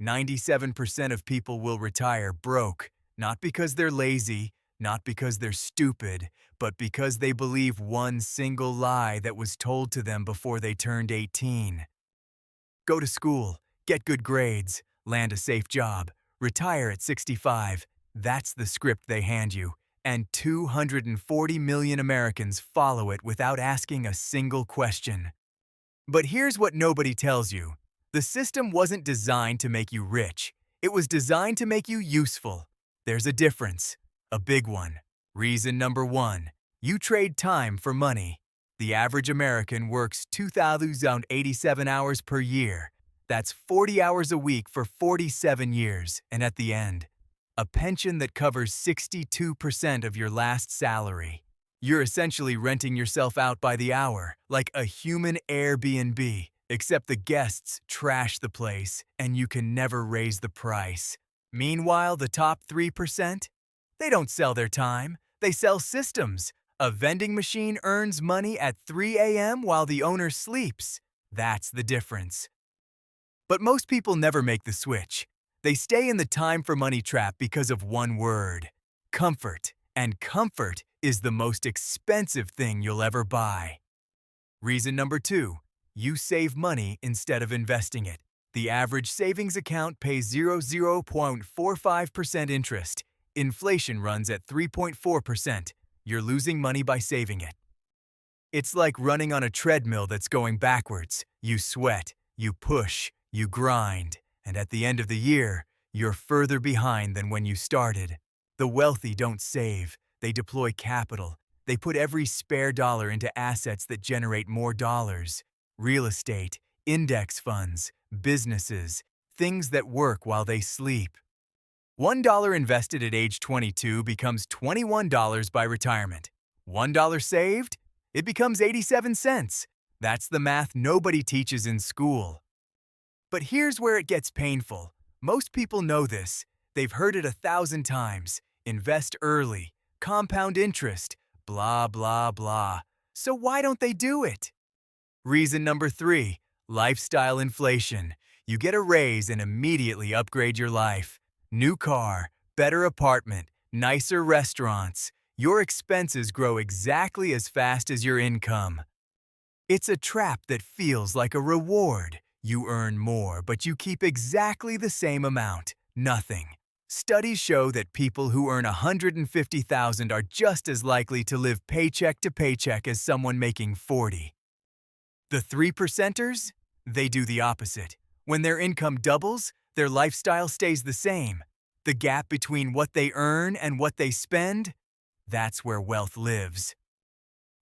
97% of people will retire broke, not because they're lazy, not because they're stupid, but because they believe one single lie that was told to them before they turned 18. Go to school, get good grades, land a safe job, retire at 65. That's the script they hand you, and 240 million Americans follow it without asking a single question. But here's what nobody tells you. The system wasn't designed to make you rich. It was designed to make you useful. There's a difference, a big one. Reason number one, you trade time for money. The average American works 2,087 hours per year. That's 40 hours a week for 47 years, and at the end, a pension that covers 62% of your last salary. You're essentially renting yourself out by the hour, like a human Airbnb, except the guests trash the place and you can never raise the price. Meanwhile, the top 3%? They don't sell their time, they sell systems. A vending machine earns money at 3 a.m. while the owner sleeps. That's the difference. But most people never make the switch. They stay in the time for money trap because of one word: comfort. And comfort is the most expensive thing you'll ever buy. Reason number two, you save money instead of investing it. The average savings account pays 0.45% interest. Inflation runs at 3.4%. You're losing money by saving it. It's like running on a treadmill that's going backwards. You sweat, you push, you grind, and at the end of the year, you're further behind than when you started. The wealthy don't save, they deploy capital. They put every spare dollar into assets that generate more dollars. Real estate, index funds, businesses, things that work while they sleep. $1 invested at age 22 becomes $21 by retirement. $1 saved? It becomes 87 cents. That's the math nobody teaches in school. But here's where it gets painful. Most people know this. They've heard it 1,000 times. Invest early, compound interest, blah, blah, blah. So why don't they do it? Reason number three, lifestyle inflation. You get a raise and immediately upgrade your life. New car, better apartment, nicer restaurants. Your expenses grow exactly as fast as your income. It's a trap that feels like a reward. You earn more, but you keep exactly the same amount. Nothing. Studies show that people who earn $150,000 are just as likely to live paycheck to paycheck as someone making 40. The 3%ers? They do the opposite. When their income doubles, their lifestyle stays the same. The gap between what they earn and what they spend? That's where wealth lives.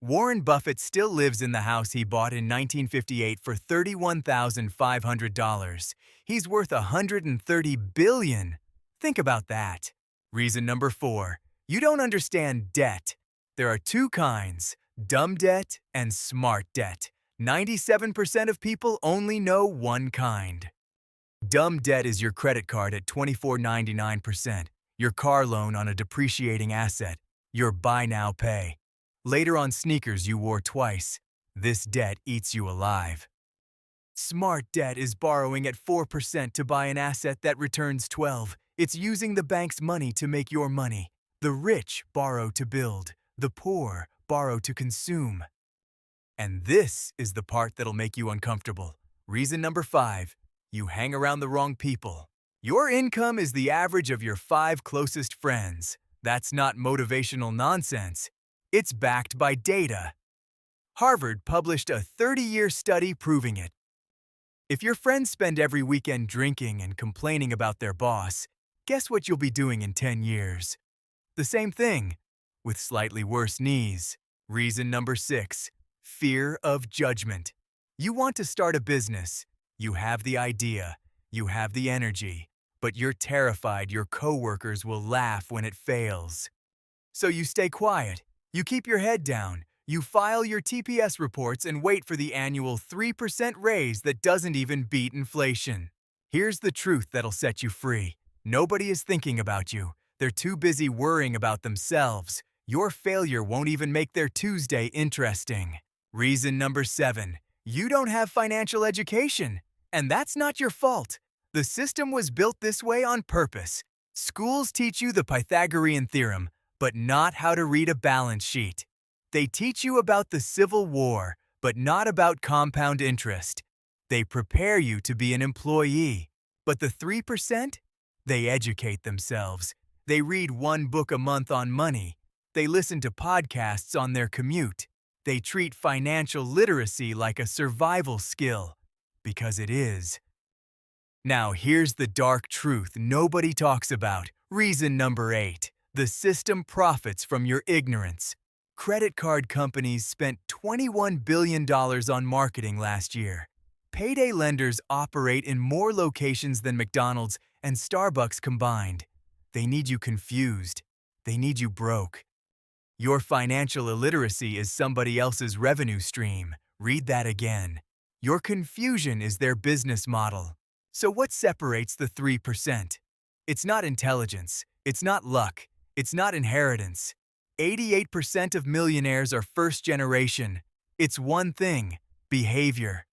Warren Buffett still lives in the house he bought in 1958 for $31,500. He's worth $130 billion. Think about that. Reason number four, you don't understand debt. There are two kinds, dumb debt and smart debt. 97% of people only know one kind. Dumb debt is your credit card at 24.99%, your car loan on a depreciating asset, your buy now pay. Later on sneakers you wore twice. This debt eats you alive. Smart debt is borrowing at 4% to buy an asset that returns 12. It's using the bank's money to make your money. The rich borrow to build. The poor borrow to consume. And this is the part that'll make you uncomfortable. Reason number five, you hang around the wrong people. Your income is the average of your 5 closest friends. That's not motivational nonsense. It's backed by data. Harvard published a 30-year study proving it. If your friends spend every weekend drinking and complaining about their boss, guess what you'll be doing in 10 years? The same thing, with slightly worse knees. Reason number 6, fear of judgment. You want to start a business. You have the idea. You have the energy. But you're terrified your coworkers will laugh when it fails. So you stay quiet. You keep your head down. You file your TPS reports and wait for the annual 3% raise that doesn't even beat inflation. Here's the truth that'll set you free. Nobody is thinking about you. They're too busy worrying about themselves. Your failure won't even make their Tuesday interesting. Reason number 7, you don't have financial education. And that's not your fault. The system was built this way on purpose. Schools teach you the Pythagorean theorem, but not how to read a balance sheet. They teach you about the Civil War, but not about compound interest. They prepare you to be an employee. But the 3%? They educate themselves. They read one book a month on money. They listen to podcasts on their commute. They treat financial literacy like a survival skill. Because it is. Now here's the dark truth nobody talks about. Reason number 8. The system profits from your ignorance. Credit card companies spent $21 billion on marketing last year. Payday lenders operate in more locations than McDonald's and Starbucks combined. They need you confused. They need you broke. Your financial illiteracy is somebody else's revenue stream. Read that again. Your confusion is their business model. So what separates the 3%? It's not intelligence. It's not luck. It's not inheritance. 88% of millionaires are first generation. It's one thing: behavior.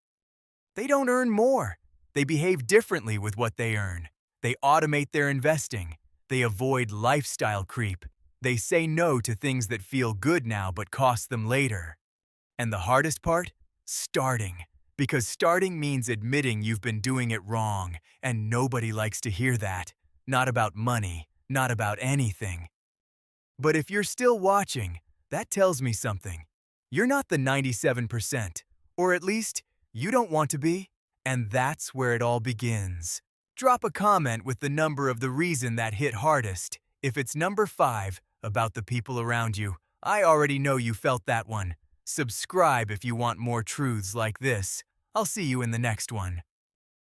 They don't earn more. They behave differently with what they earn. They automate their investing. They avoid lifestyle creep. They say no to things that feel good now but cost them later. And the hardest part? Starting. Because starting means admitting you've been doing it wrong, and nobody likes to hear that. Not about money, not about anything. But if you're still watching, that tells me something. You're not the 97%, or at least, you don't want to be, and that's where it all begins. Drop a comment with the number of the reason that hit hardest. If it's number 5, about the people around you, I already know you felt that one. Subscribe if you want more truths like this. I'll see you in the next one.